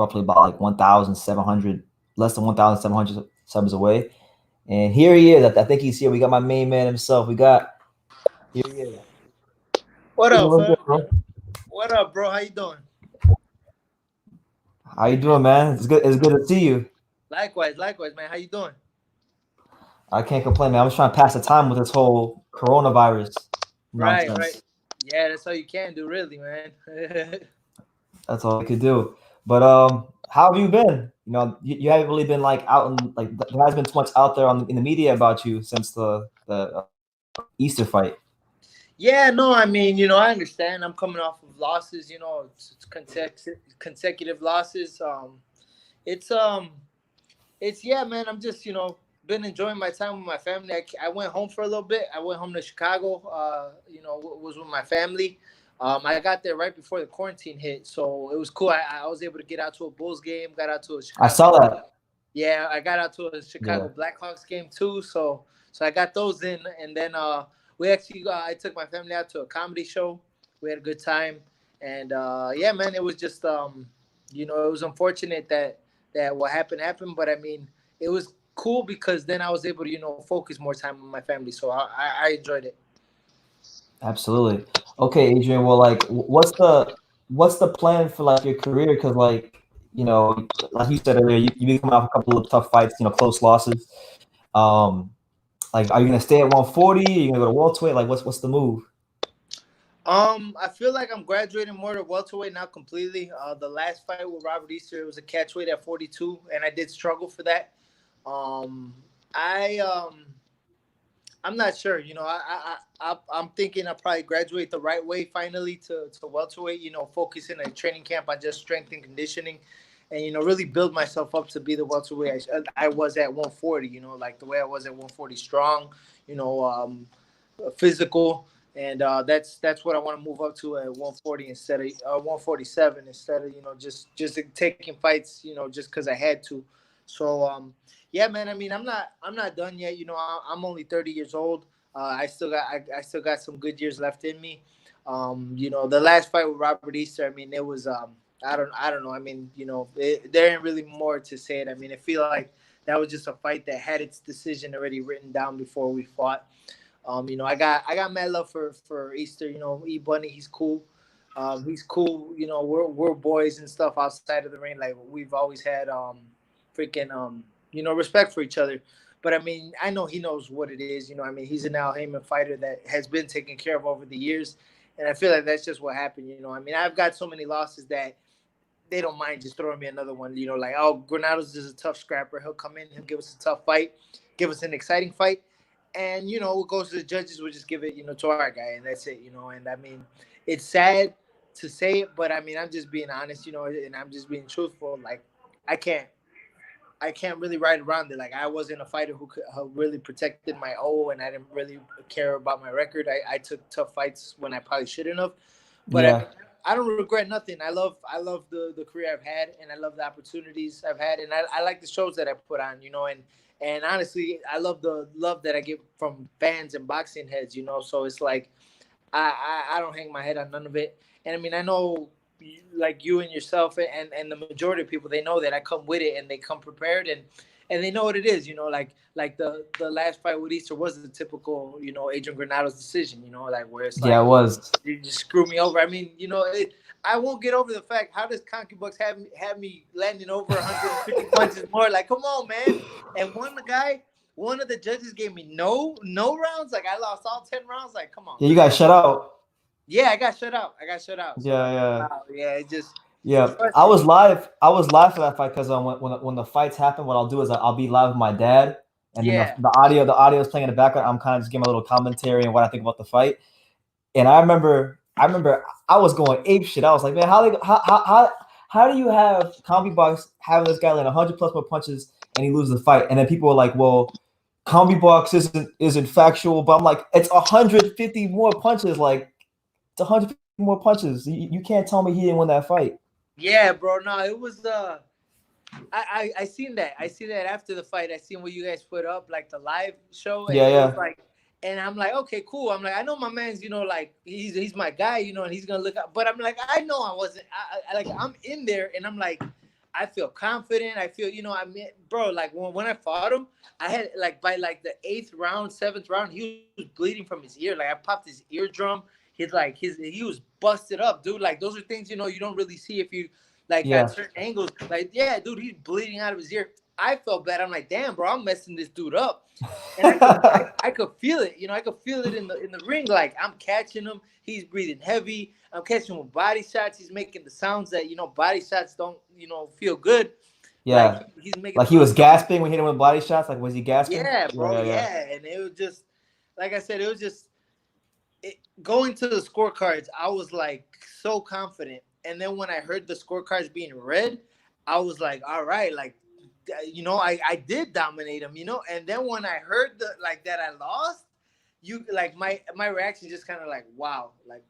roughly about like 1,700, less than 1,700 subs away. And here he is. I think he's here. We got my main man himself. We got here he is. What up, What's fam? good, bro? What up, bro? How you doing? How you doing, man? It's good. It's good to see you. Likewise, man. How you doing? I can't complain, man. I was trying to pass the time with this whole coronavirus Right. nonsense. Yeah, that's all you can do, really, man. That's all I could do. But how have you been? You haven't really been like out in like there hasn't been too much out there in the media about you since the Easter fight. Yeah, no, I mean, I understand. I'm coming off of losses. It's consecutive losses. It's it's yeah, man. I'm just been enjoying my time with my family. I went home for a little bit. I went home to Chicago. Was with my family. I got there right before the quarantine hit, so it was cool. I was able to get out to a Bulls game. Got out to a I Chicago. saw that. Yeah, I got out to a Yeah. Chicago Blackhawks game too. So I got those in, and then we actually I took my family out to a comedy show. We had a good time, and yeah, man, it was just it was unfortunate that what happened, but I mean, it was cool because then I was able to focus more time on my family. So I enjoyed it. Absolutely. Okay, Adrian. Well, like, what's the plan for like your career? Because like you said earlier, you be coming off a couple of tough fights, close losses. Um, like, are you gonna stay at 140? Are you gonna go to welterweight? Like, what's the move? I feel like I'm graduating more to welterweight now completely. The last fight with Robert Easter, it was a catchweight at 42, and I did struggle for that. Um, I I'm not sure. I'm thinking I'll probably graduate the right way finally to welterweight. Focus in a training camp on just strength and conditioning, and really build myself up to be the welterweight I was at 140. Like the way I was at 140, strong. You know, physical, and that's what I want to move up to at 140 instead of 147 instead of just taking fights just because I had to. So yeah, man. I mean, I'm not done yet. I'm only 30 years old. I still got some good years left in me. The last fight with Robert Easter, I mean, it was I don't know. I mean, there ain't really more to say it. I mean, I feel like that was just a fight that had its decision already written down before we fought. I got mad love for Easter. E Bunny, he's cool. He's cool. We're boys and stuff outside of the ring. Like we've always had freaking respect for each other. But I mean, I know he knows what it is. I mean, he's an Al Heyman fighter that has been taken care of over the years, and I feel like that's just what happened. I mean, I've got so many losses that they don't mind just throwing me another one. Like, oh, Granados is a tough scrapper. He'll come in, he'll give us a tough fight, give us an exciting fight, and what goes to the judges, we'll just give it to our guy, and that's it. And I mean, it's sad to say it, but I mean, I'm just being honest, and I'm just being truthful. Like, I can't. I can't really ride around it. Like I wasn't a fighter who really protected my O, and I didn't really care about my record. I took tough fights when I probably shouldn't have. But I mean, Yeah. I don't regret nothing. I love the career I've had, and I love the opportunities I've had, and I like the shows that I put on. And honestly, I love the love that I get from fans and boxing heads. So it's like I don't hang my head on none of it. And I mean, I know like you and yourself and the majority of people, they know that I come with it and they come prepared, and they know what it is. Like the last fight with Easter was the typical Adrian Granados decision. Like where it's Yeah, like it was. you just screw me over. I mean, I won't get over the fact how does Bucks have me landing over 150 punches more? Like, come on, man. And one of the judges gave me no rounds. Like, I lost all 10 rounds. Like, come on, Yeah, you man. got shut out. Yeah, I got shut out. I got shut out. So Yeah, I'm like, yeah. wow, yeah, it's Yeah, I frustrating. was live. I was live for that fight because when the fights happen, what I'll do is I'll be live with my dad, and then Yeah, the audio is playing in the background. I'm kind of just giving a little commentary and what I think about the fight. And I remember I was going ape shit. I was like, man, how do you have Combi Box having this guy land 100 plus more punches and he loses the fight? And then people were like, well, Combi Box isn't factual, but I'm like, it's 150 more punches. Like it's 150 more punches. You can't tell me he didn't win that fight. yeah, bro. No, it was I seen that. I seen that after the fight. I seen what you guys put up, like the live show, and Yeah, it was yeah. like, and I'm like, okay, cool. I'm like, I know my man's, like he's my guy, and he's gonna look up. But I'm like, I know I wasn't. Like I'm in there, and I'm like, I feel confident. I feel, I mean, bro, like when I fought him, I had like by like the 8th round, 7th round, he was bleeding from his ear. Like I popped his eardrum. He was busted up, dude. Like those are things, you don't really see if you like at Yeah. certain angles. Like, yeah, dude, he's bleeding out of his ear. I felt bad. I'm like, damn, bro, I'm messing this dude up. And I could feel it. I could feel it in the ring. Like I'm catching him. He's breathing heavy. I'm catching him with body shots. He's making the sounds that body shots don't feel good. Like Yeah. he's making Like the he was noise. gasping when he hit him with body shots. Like was he gasping? Yeah, Yeah, bro. yeah, yeah. Yeah, and it was just like I said. It was just going to the scorecards. I was like so confident, and then when I heard the scorecards being read, I was like, all right, like I did dominate him, and then when I heard that I lost, like my reaction just kind of like wow, like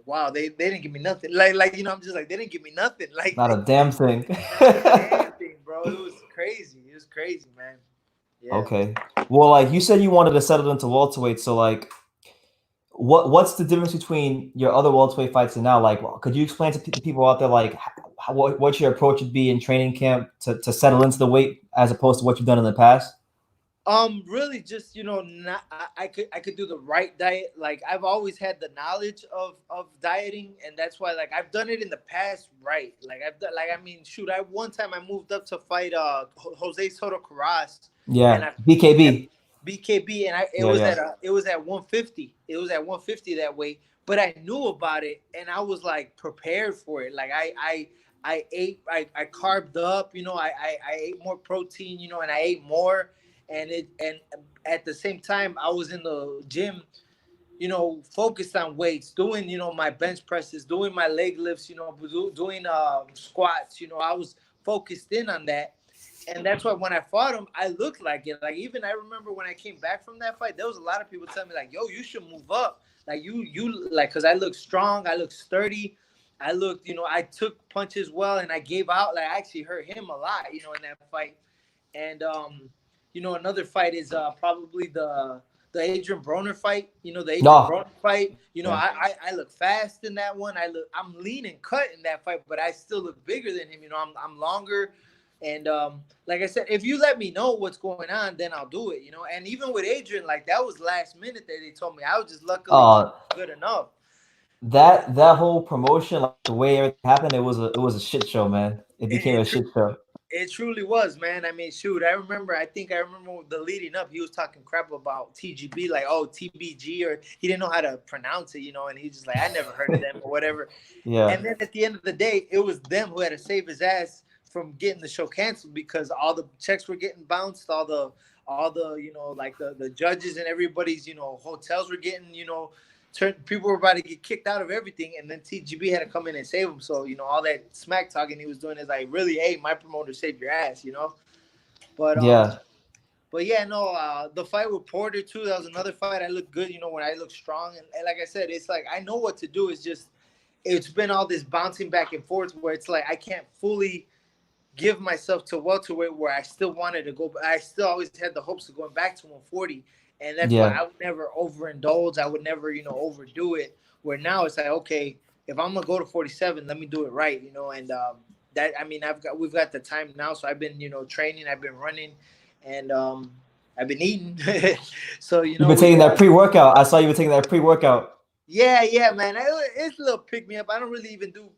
wow, they didn't give me nothing, like I'm just like they didn't give me nothing, like Not a damn thing. not a damn thing, bro. It was crazy, man. Yeah. Okay. Well, like you said, you wanted to settle into welterweight. So, like, what's the difference between your other welterweight fights and now? Like, could you explain to people out there, like, what your approach would be in training camp to settle into the weight as opposed to what you've done in the past? Really, just not. I could do the right diet. Like I've always had the knowledge of dieting, and that's why like I've done it in the past, right? Like I've done, like I mean, shoot, I one time I moved up to fight Jose Soto Carras, and Yeah, I at BKB. BKB, and Yeah, yeah. it was at 150. It was at 150 that weight, but I knew about it, and I was like prepared for it. Like I ate, I carved up, I ate more protein, and I ate more, and at the same time I was in the gym, focused on weights, doing, my bench presses, doing my leg lifts, doing squats. I was focused in on that, and that's why when I fought him, I looked like it. Like even I remember when I came back from that fight, there was a lot of people telling me like, "Yo, you should move up. Like you like, cause I look strong, I look sturdy, I looked, I took punches well, and I gave out. Like I actually hurt him a lot, in that fight, and another fight is probably the Adrian Broner fight. The Adrian No. Broner fight. Yeah. I look fast in that one. I'm lean and cut in that fight, but I still look bigger than him. I'm longer, and like I said, if you let me know what's going on, then I'll do it. And even with Adrian, like that was last minute that they told me. I was just luckily good enough. That whole promotion, like the way everything happened, it was a shit show, man. It became It, a it, shit show. It truly was, man. I mean, shoot, I remember the leading up, he was talking crap about TGB, like, oh, TBG, or he didn't know how to pronounce it, and he's just like, I never heard of them or whatever. Yeah. And then at the end of the day, it was them who had to save his ass from getting the show canceled because all the checks were getting bounced, all the like the judges and everybody's, hotels were getting, people were about to get kicked out of everything, and then TGB had to come in and save him. So all that smack talking he was doing is like, really, hey, my promoter saved your ass, But Yeah. but yeah, no, the fight with Porter too. That was another fight. I looked good, when I look strong, and like I said, it's like I know what to do. It's been all this bouncing back and forth where it's like I can't fully give myself to welterweight where I still wanted to go. I still always had the hopes of going back to 140. And that's why Yeah. I would never overindulge. I would never, overdo it. Where now it's like, okay, if I'm gonna go to 47, let me do it right, And that, I mean, we've got the time now, so I've been, training, I've been running, and I've been eating. So You've been taking that pre-workout. I saw you were taking that pre-workout. yeah, man. It's a little pick me up. I don't really even do.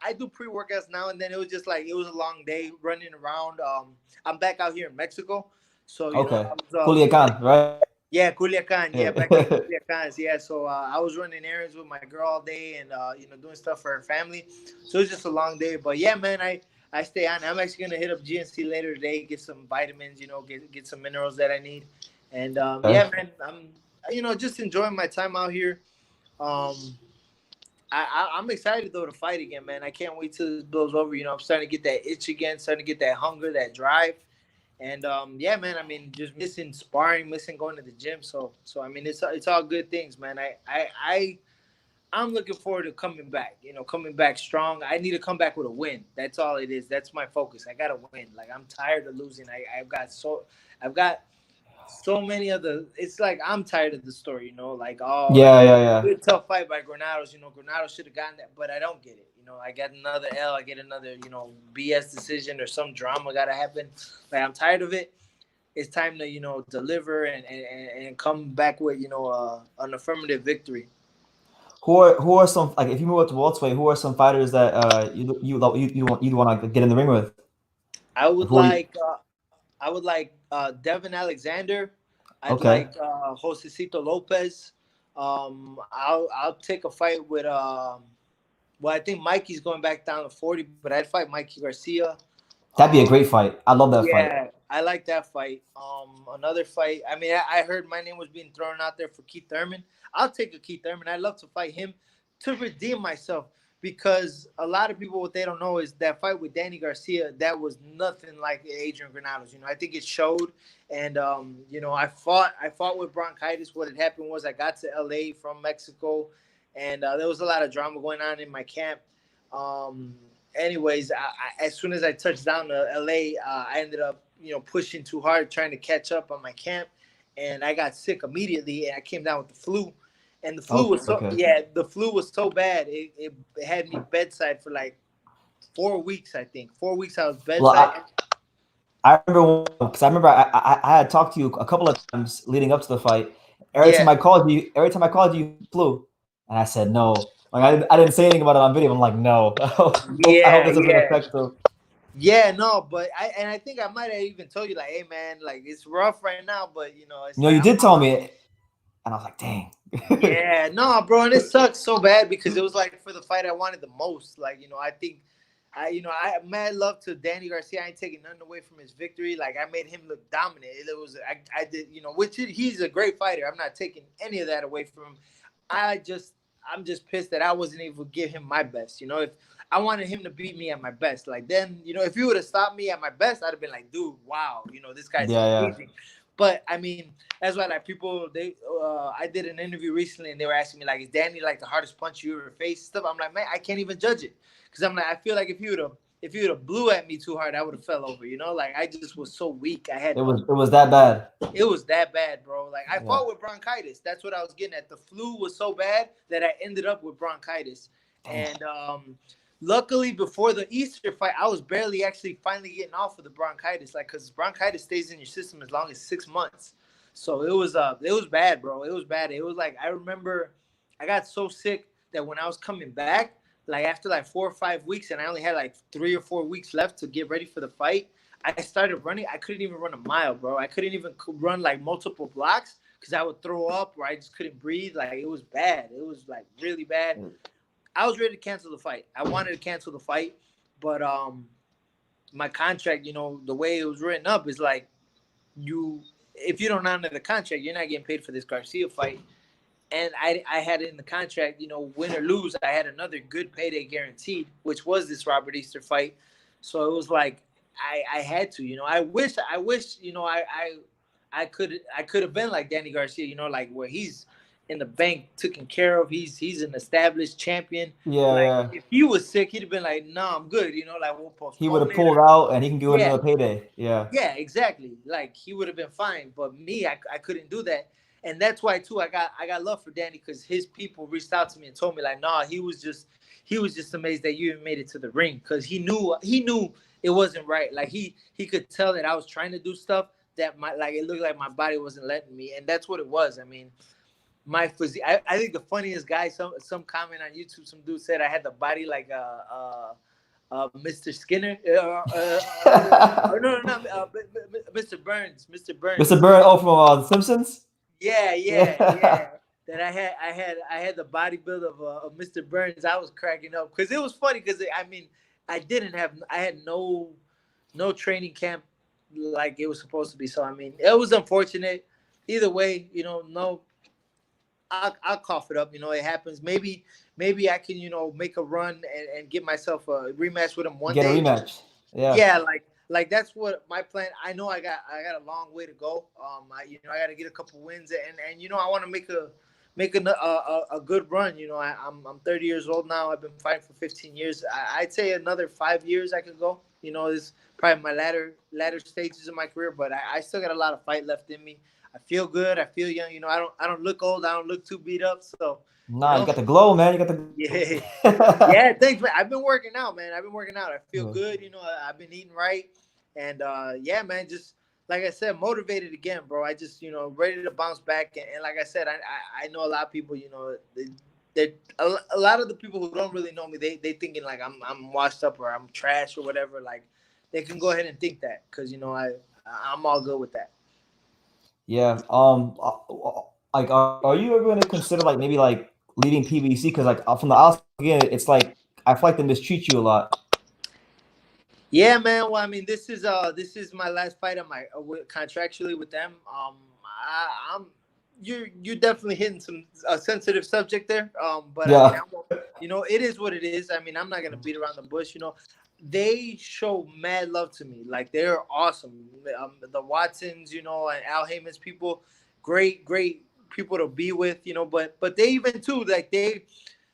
I do pre-workouts now and then. It was just like it was a long day running around. I'm back out here in Mexico, so Okay. I was, Culiacan, right? yeah, Culiacan. Yeah, back in Culiacan. Yeah, so I was running errands with my girl all day and doing stuff for her family. So it was just a long day. But yeah, man, I stay on. I'm actually gonna hit up GNC later today, get some vitamins, get some minerals that I need. And yeah, man, I'm just enjoying my time out here. Um, I'm excited though to fight again, man. I can't wait till this blows over. I'm starting to get that itch again, starting to get that hunger, that drive. And yeah, man. I mean, just missing sparring, missing going to the gym. So I mean, it's all good things, man. I'm looking forward to coming back. Coming back strong. I need to come back with a win. That's all it is. That's my focus. I gotta win. Like I'm tired of losing. I've got so many of the. It's like I'm tired of the story. Like Yeah. good tough fight by Granados. Granados should have gotten that, but I don't get it. I get another L, I get another, BS decision or some drama gotta happen. Like I'm tired of it. It's time to, deliver and come back with, an affirmative victory. Who are some, like, if you move up to welterweight, who are some fighters that you want to get in the ring with? I would Who are you? like Devin Alexander. I'd Okay, like Josecito Lopez. I'll take a fight with well, I think Mikey's going back down to 40, but I'd fight Mikey Garcia. that'd be a great Um, fight. I love that fight. yeah, I like that fight. Another fight. I mean, I heard my name was being thrown out there for Keith Thurman. I'll take a Keith Thurman. I'd love to fight him to redeem myself because a lot of people, what they don't know is that fight with Danny Garcia, that was nothing like Adrian Granados. I think it showed. And I fought with bronchitis. What had happened was I got to LA from Mexico, and there was a lot of drama going on in my camp. Um, Anyways, as soon as I touched down to LA, I ended up, pushing too hard, trying to catch up on my camp, and I got sick immediately, and I came down with the flu, and the flu was Okay. the flu was so bad, it had me bedside for like 4 weeks, I think. 4 weeks I was bedside. Well, I remember because I remember I had talked to you a couple of times leading up to the fight. Every time I called you flew, and I said no. Like I didn't say anything about it on video. I'm like, no. I hope this doesn't affect them. Yeah, no, but I think I might have even told you like, hey man, like it's rough right now, but it's No, like, you did tell me, and I was like, dang. Yeah, no, bro, and it sucks so bad because it was like for the fight I wanted the most. Like, I think I mad love to Danny Garcia. I ain't taking nothing away from his victory. Like I made him look dominant. It was I did, he's a great fighter. I'm not taking any of that away from him. I'm just pissed that I wasn't able to give him my best. If I wanted him to beat me at my best, like then, if you would have stopped me at my best, I'd have been like, dude, wow, this guy's amazing. But I mean, that's why like people I did an interview recently and they were asking me like, is Danny like the hardest punch you ever faced? Stuff. I'm like, man, I can't even judge it because I'm like, I feel like if you would have blew at me too hard, I would have fell over. Like I just was so weak. It was that bad. It was that bad, bro. Like I fought with bronchitis. That's what I was getting at. The flu was so bad that I ended up with bronchitis. And luckily, before the Easter fight, I was barely actually finally getting off of the bronchitis, like because bronchitis stays in your system as long as 6 months. So it was bad, bro. It was bad. It was like I remember I got so sick that when I was coming back, like after like 4 or 5 weeks, and I only had like 3 or 4 weeks left to get ready for the fight, I started running. I couldn't even run a mile, bro. I couldn't even run like multiple blocks because I would throw up or I just couldn't breathe. Like it was bad. It was like really bad. I was ready to cancel the fight. I wanted to cancel the fight, but my contract, the way it was written up is like if you don't honor the contract, you're not getting paid for this Garcia fight. And I had it in the contract, win or lose, I had another good payday guaranteed, which was this Robert Easter fight. So it was like I had to, I wish, I could have been like Danny Garcia, like where he's in the bank taken care of. He's an established champion. Yeah. If he was sick, he'd have been like, no, I'm good. Like we'll postpone. He would have pulled out and he can do another payday. Yeah. Yeah, exactly. Like he would have been fine. But me, I couldn't do that. And that's why too I got love for Danny because his people reached out to me and told me like, nah, he was just amazed that you even made it to the ring because he knew it wasn't right. Like he could tell that I was trying to do stuff that it looked like my body wasn't letting me, and that's what it was. I mean, my physique. I think the funniest guy. Some comment on YouTube. Some dude said I had the body like Mr. Skinner. No, Mr. Burns. Mr. Burns. Mr. Burns. Oh, from The Simpsons. Yeah. That I had the body build of Mr. Burns. I was cracking up because it was funny because I had no training camp like it was supposed to be. So it was unfortunate. Either way, no. I'll cough it up. It happens. Maybe I can make a run and get myself a rematch with him one day. Get a rematch. Yeah. Yeah, like that's what my plan. I know I got a long way to go. I got to get a couple wins and I want to make a good run. I'm 30 years old now. I've been fighting for 15 years. I'd say another 5 years I could go. It's probably my latter stages of my career, but I still got a lot of fight left in me. I feel good. I feel young. You know, I don't look old. I don't look too beat up. So, you Nah, you know, got the glow, man. You got yeah, the. yeah. Thanks, man. I've been working out, man. I've been working out. I feel Yeah. good. You know, I've been eating right, and yeah, man. Just like I said, motivated again, bro. I just ready to bounce back, and like I said, I know a lot of people. You know, they a lot of the people who don't really know me, they thinking like I'm washed up or I'm trash or whatever. Like they can go ahead and think that because I'm all good with that. Yeah. Like, are you ever going to consider like maybe like leaving PBC? Because like from the outside again, it's like I feel like they mistreat you a lot. Yeah, man. Well, I mean, this is my last fight on my contractually with them. I'm you're definitely hitting some a sensitive subject there. But I mean, Yeah. it is what it is. I mean, I'm not gonna beat around the bush. They show mad love to me. Like they're awesome. The Watsons, and Al Heyman's people, great people to be with. But they even too like they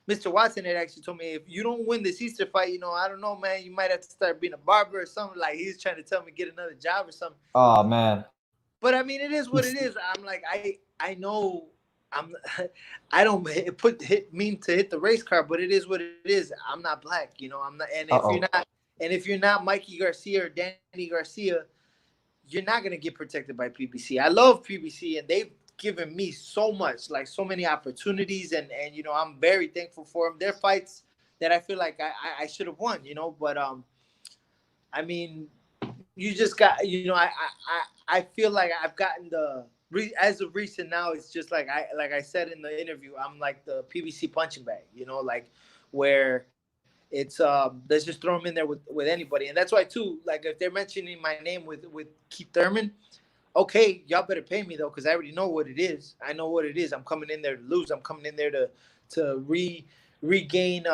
Mr. Watson had actually told me if you don't win this Easter fight, I don't know, man, you might have to start being a barber or something. Like he's trying to tell me get another job or something. Oh man. But I mean, it is what it is. I'm like, I know, I'm, I don't mean to hit the race car, but it is what it is. I'm not black, I'm not. Uh-oh. And if you're not Mikey Garcia or Danny Garcia, you're not gonna get protected by PBC. I love PBC, and they've given me so much, like so many opportunities, and I'm very thankful for them. They're fights that I feel like I should have won, but I mean, you just got, I feel like I've gotten as of recent now. It's just like I said in the interview, I'm like the PBC punching bag, like where it's let's just throw them in there with anybody, and that's why too. Like if they're mentioning my name with Keith Thurman, okay, y'all better pay me though, because I already know what it is. I know what it is. I'm coming in there to lose. I'm coming in there to regain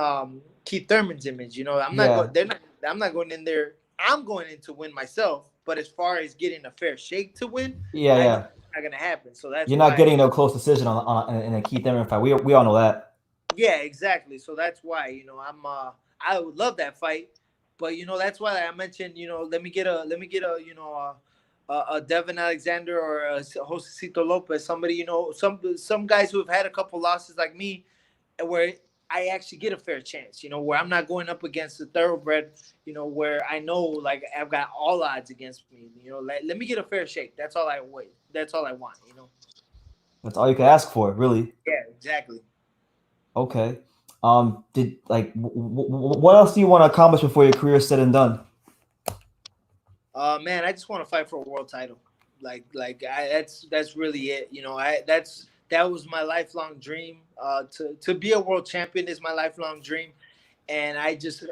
Keith Thurman's image. I'm not Yeah. going. They're not. I'm not going in there. I'm going in to win myself. But as far as getting a fair shake to win, Yeah. I know Yeah. it's not gonna happen. So that's You're not why. getting no close decision in a Keith Thurman fight. We all know that. Yeah, exactly. So that's why I would love that fight, but that's why I mentioned let me get a a Devin Alexander or a Josecito Lopez, somebody some guys who have had a couple losses like me, where I actually get a fair chance, where I'm not going up against the thoroughbred, where I know like I've got all odds against me, let me get a fair shake. That's all I wait. That's all I want. That's all you can ask for, really. Yeah, exactly. Okay. Did like what else do you want to accomplish before your career is said and done? Man, I just want to fight for a world title. That's really it. That was my lifelong dream. To be a world champion is my lifelong dream, and I just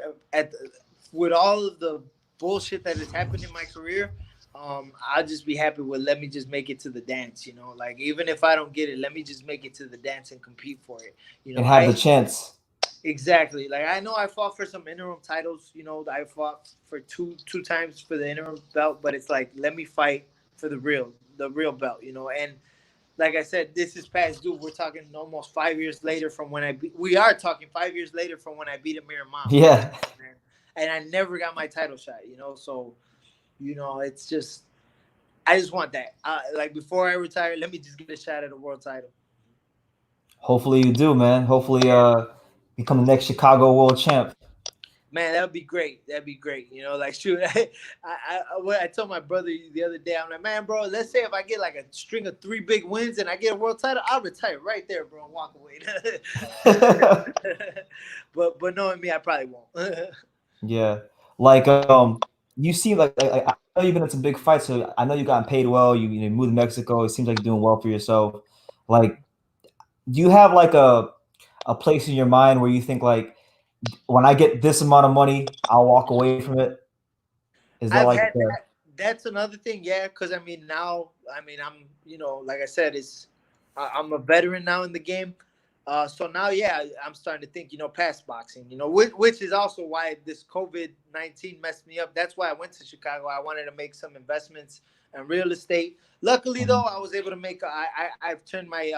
with all of the bullshit that has happened in my career, I'll just be happy with let me just make it to the dance. Like even if I don't get it, let me just make it to the dance and compete for it. And have the I chance. Exactly. Like I know I fought for some interim titles. I fought for two times for the interim belt, but it's like let me fight for the real belt. And like I said, this is past due. We're talking almost 5 years later from when we are talking 5 years later from when I beat Amir Imam. Yeah. And I never got my title shot. So it's just I just want that. Like before I retire, let me just get a shot at a world title. Hopefully you do, man. Hopefully Yeah. become the next Chicago world champ. Man, that would be great. That'd be great. Like shoot, I told my brother the other day, I'm like, man, bro, let's say if I get like a string of 3 big wins and I get a world title, I'll retire right there, bro, and walk away. but knowing me, I probably won't. Yeah. Like you seem like I know you've been in some big fights, so I know you've gotten paid well. You moved to Mexico. It seems like you're doing well for yourself. Like, do you have like a place in your mind where you think like when I get this amount of money, I'll walk away from it? Is that I've like had that. That's another thing, yeah. Because I mean, now, I mean, I'm, like I said, I'm a veteran now in the game. So now, yeah, I'm starting to think, past boxing, which is also why this COVID-19 messed me up. That's why I went to Chicago. I wanted to make some investments in real estate. Luckily, though, I was able to make. I've turned my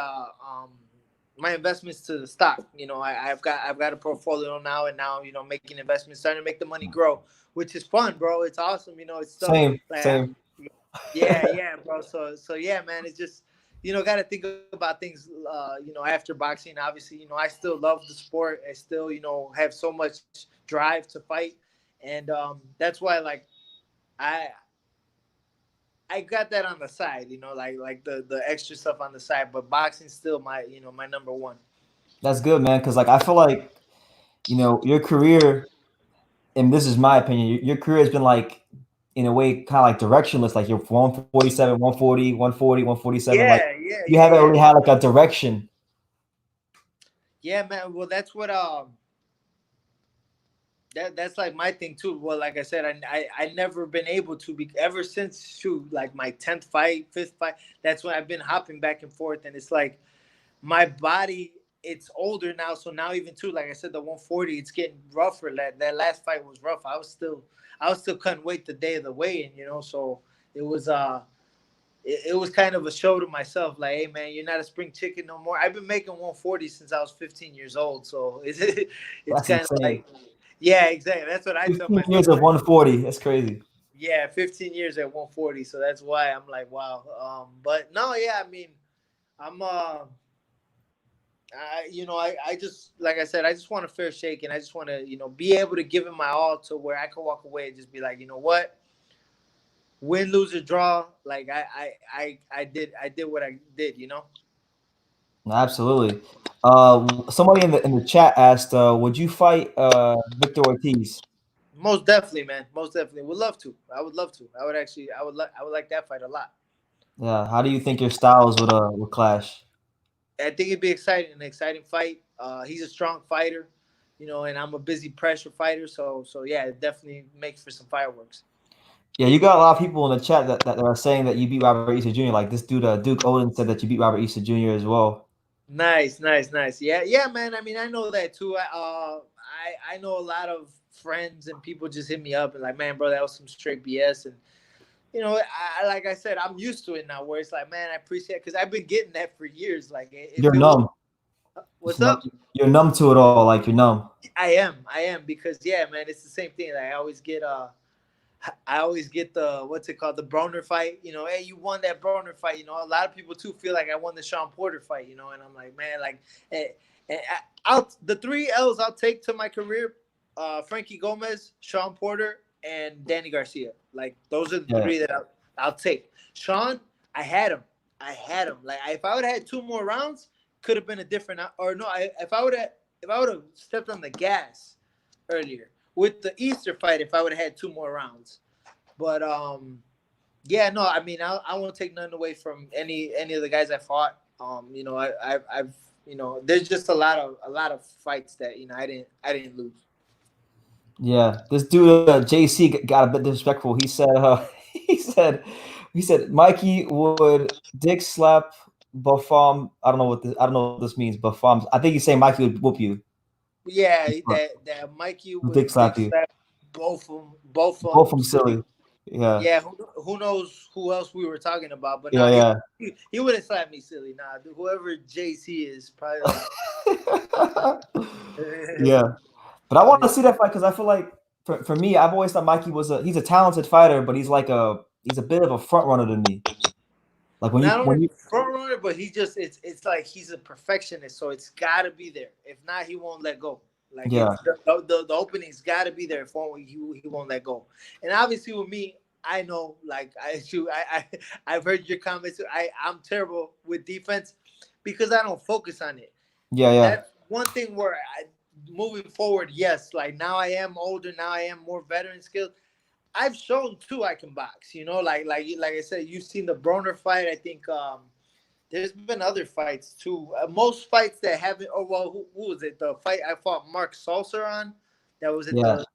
investments to the stock. I've got a portfolio now, and now making investments, starting to make the money grow, which is fun, bro. It's awesome. It's stuff same, like same. Yeah, bro. So yeah, man. It's just got to think about things. After boxing, obviously, I still love the sport. I still, have so much drive to fight, and that's why I I got that on the side. Like the extra stuff on the side. But boxing's still my number one. That's good, man. Because like I feel like your career, and this is my opinion, your career has been like in a way kind of like directionless. Like you're 147, 140, 140, 147. Like you haven't Yeah. really had like a direction. Yeah, man. Well, that's what that's like my thing too. Well, like I said, I never been able to be ever since shoot like my 10th fight, fifth fight. That's when I've been hopping back and forth, and it's like my body. It's older now, so now even too, like I said, the 140, it's getting rougher. That last fight was rough. I was still couldn't wait the day of the weigh-in, So it was it was kind of a show to myself, like, hey man, you're not a spring chicken no more. I've been making 140 since I was 15 years old, so it's That's kind of insane. like, yeah, exactly. That's what I tell 15 myself. years of 140. That's crazy. Yeah, 15 years at 140, so that's why I'm like, wow. But no, yeah, I mean, I'm I just like I said, I just want a fair shake, and I just want to be able to give it my all to where I can walk away and just be like, you know what, win, lose or draw, like I did what I did. Absolutely. Somebody in the chat asked, would you fight Victor Ortiz? Most definitely, man. Most definitely. Would love to. I would love to. I would actually. I would like that fight a lot. Yeah. How do you think your styles would clash? I think it'd be exciting. An exciting fight. He's a strong fighter, and I'm a busy pressure fighter. So yeah, it definitely makes for some fireworks. Yeah, you got a lot of people in the chat that are saying that you beat Robert Easter Jr. Like this dude, Duke Oden said that you beat Robert Easter Jr. as well. Nice. Yeah, man. I mean, I know that too. I know a lot of friends and people just hit me up and like, man, bro, that was some straight BS. And like I said, I'm used to it now. Where it's like, man, I appreciate it because I've been getting that for years. Like, if You're it was, numb. what's up? You're numb to it all. Like you're numb. I am because yeah, man, it's the same thing. Like I always get the what's it called, the Broner fight. Hey, you won that Broner fight. A lot of people too feel like I won the Sean Porter fight. And I'm like, man, like, I'll the 3 L's I'll take to my career: Frankie Gomez, Sean Porter, and Danny Garcia. Like those are the Yeah. three that I'll take. Sean, I had him. Like if I would have had 2 more rounds, could have been a different. Or no, if I would have stepped on the gas earlier with the Easter fight, if I would have had 2 more rounds. But yeah, no, I mean, I won't take nothing away from any of the guys I fought. I've there's just a lot of fights that I didn't lose. Yeah, this dude JC got a bit disrespectful. He said, he said, Mikey would dick slap Buffam. I don't know what this means. Buffam. I think he's saying Mikey would whoop you, Yeah, that Mikey dick would dick slap you. slap both of Both them from silly. silly. Yeah, Yeah, who knows who else we were talking about? But yeah, nah, yeah. he wouldn't slap me silly. Nah, whoever JC is probably like. Yeah, but I want to see that fight because I feel like for me, I've always thought Mikey was he's a talented fighter, but he's a bit of a front runner to me. Like Not when only you front runner, but he just it's like he's a perfectionist, so it's got to be there. If not, he won't let go. Like yeah. it's the opening's got to be there. If he won't let go. And obviously with me, I know like I've heard your comments. I'm terrible with defense because I don't focus on it. Yeah, yeah, That's one thing where moving forward, yes, like now I am older, now I am more veteran skills. I've shown too I can box. Like I said, you've seen the Broner fight. I think there's been other fights too. Most fights that haven't. Oh well, who was it? The fight I fought Mark Salser on. That was at yeah. the.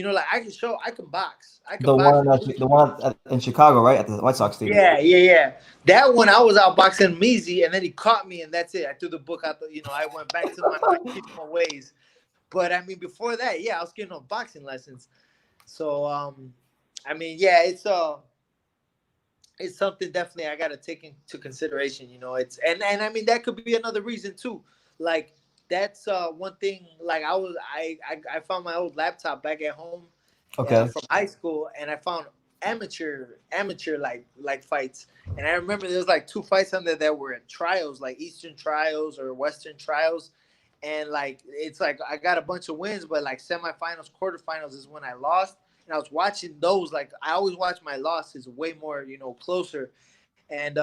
Like I can show I can box. I can The box. one in Chicago, right at the White Sox Stadium. Yeah. That one I was out boxing Measy, and then he caught me, and that's it. I threw the book out. I went back to my peaceful ways. But I mean, before that, yeah, I was getting on boxing lessons. So I mean, yeah, it's something definitely I got to take into consideration. It's and I mean that could be another reason too. Like that's one thing. Like I found my old laptop back at home Okay. from high school, and I found amateur like fights. And I remember there was like two fights on there that were at trials, like Eastern trials or Western trials. And like it's like I got a bunch of wins, but like semifinals, quarterfinals is when I lost. And I was watching those. Like I always watch my losses way more, closer. And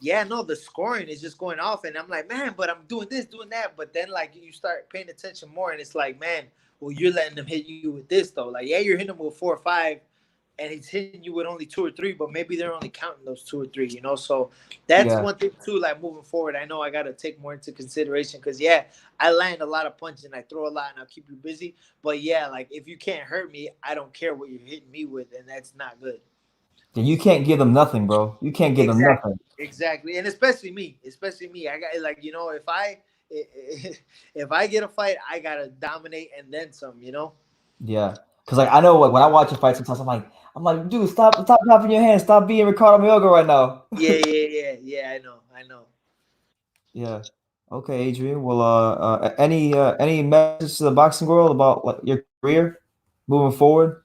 yeah, no, the scoring is just going off, and I'm like, man, but I'm doing this, doing that. But then like you start paying attention more, and it's like, man, well, you're letting them hit you with this though. Like, yeah, you're hitting them with 4 or 5, and he's hitting you with only 2 or 3, but maybe they're only counting those 2 or 3. So that's Yeah. one thing too. Like moving forward, I know I got to take more into consideration because yeah, I land a lot of punches and I throw a lot and I'll keep you busy. But yeah, like if you can't hurt me, I don't care what you're hitting me with, and that's not good. You can't give them nothing, bro. You can't give them Exactly, nothing. exactly, and especially me. I got like if I get a fight, I gotta dominate and then some. Yeah. Because like I know like when I watch a fight sometimes I'm like, dude, stop dropping your hands. Stop being Ricardo Mayoga right now. Yeah. I know. Yeah. Okay, Adrian. Well, any message to the boxing world about like your career moving forward?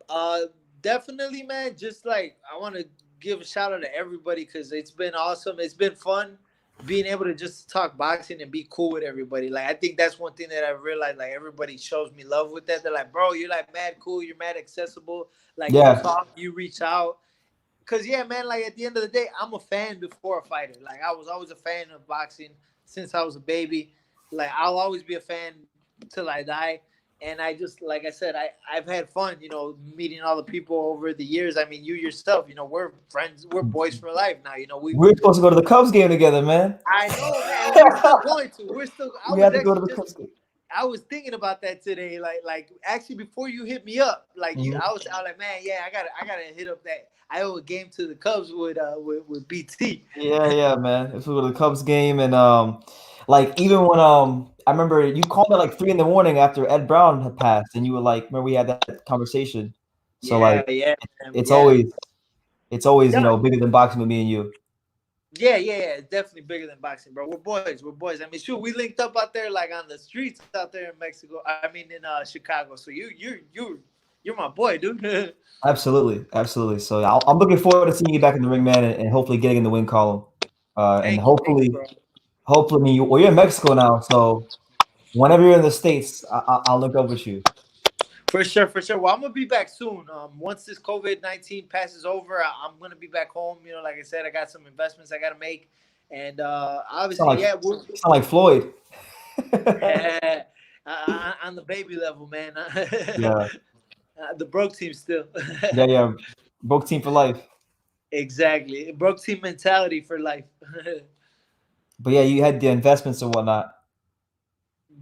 Uh, Definitely, man. Just like I want to give a shout out to everybody because it's been awesome. It's been fun being able to just talk boxing and be cool with everybody. Like I think that's one thing that I realized. Like everybody shows me love with that. They're like, bro, you're like mad cool. You're mad accessible. Like you Yeah. talk, you reach out. Cause yeah, man. Like at the end of the day, I'm a fan before a fighter. Like I was always a fan of boxing since I was a baby. Like I'll always be a fan till I die. And I just, like I said, I've had fun, meeting all the people over the years. I mean, you yourself, we're friends, we're boys for life now. We're supposed to go to the Cubs game together, man. I know, man. We're still going to. I We was have to go to actually the just Cubs game. I was thinking about that today. Like actually before you hit me up, like Mhm. I was like, man, yeah, I gotta hit up that. I owe a game to the Cubs with BT. Yeah, man. If we go to the Cubs game and like even when I remember you called at like 3 in the morning after Ed Brown had passed and you were like, remember we had that conversation. So like Yeah, it's yeah. always Yeah, bigger than boxing with me and you. yeah. It's definitely bigger than boxing, bro. We're boys. We're boys. I mean, shoot, we linked up out there, like on the streets out there in Mexico. I mean, in Chicago. So you're my boy, dude. Absolutely. So I'm looking forward to seeing you back in the ring, man, and hopefully getting in the win column. And Thank you, bro. hopefully, you're in Mexico now, so whenever you're in the States, I'll link up with you. For sure, for sure. Well, I'm gonna be back soon. Once this COVID-19 passes over, I'm gonna be back home. Like I said, I got some investments I gotta make, and obviously, yeah, we're You sound like Floyd. on the baby level, man. Yeah. The broke team still. Yeah. Broke team for life. Exactly, broke team mentality for life. But yeah, you had the investments and whatnot.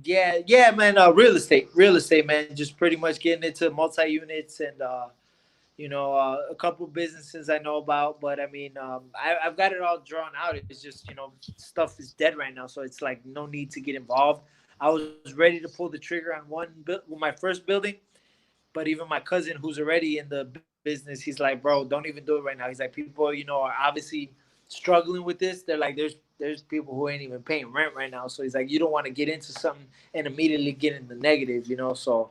Yeah, man. Real estate, man. Just pretty much getting into multi units and a couple businesses I know about. But I mean, I've got it all drawn out. It's just stuff is dead right now, so it's like no need to get involved. I was ready to pull the trigger on my first building, but even my cousin who's already in the business, he's like, bro, don't even do it right now. He's like, people, are obviously struggling with this. They're like, there's people who ain't even paying rent right now. So he's like, you don't want to get into something and immediately get in the negative. So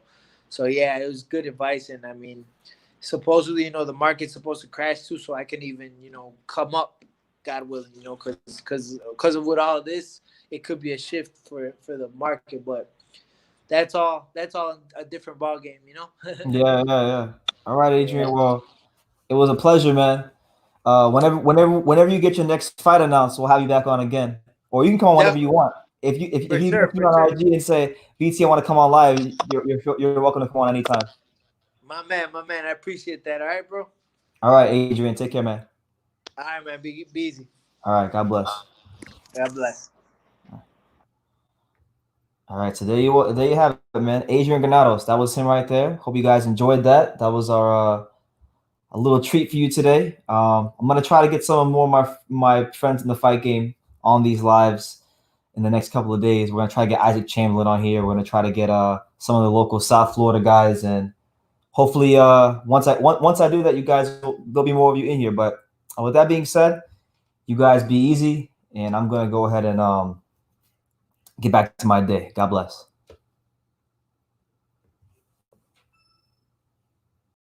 yeah, it was good advice. And I mean, supposedly, the market's supposed to crash too, so I can even, come up, God willing, because of with all this, it could be a shift for the market, but that's all a different ball game. Yeah. All right, Yeah. Adrian. Well, it was a pleasure, man. Whenever you get your next fight announced, we'll have you back on again, or you can come on whenever you Definitely, want. If for you sure, message me for on sure. IG and say BT, I want to come on live, you're welcome to come on anytime. My man, I appreciate that. All right, bro. All right, Adrian, take care, man. All right, man. Be easy. All right, God bless. God bless. All right, so there you have it, man. Adrian Granados, that was him right there. Hope you guys enjoyed that. That was our a little treat for you today. I'm gonna try to get some more of my friends in the fight game on these lives in the next couple of days. We're gonna try to get Isaac Chamberlain on here. We're gonna try to get some of the local South Florida guys, and hopefully once I do that, you guys there'll be more of you in here. But with that being said, you guys be easy, and I'm gonna go ahead and get back to my day. God bless.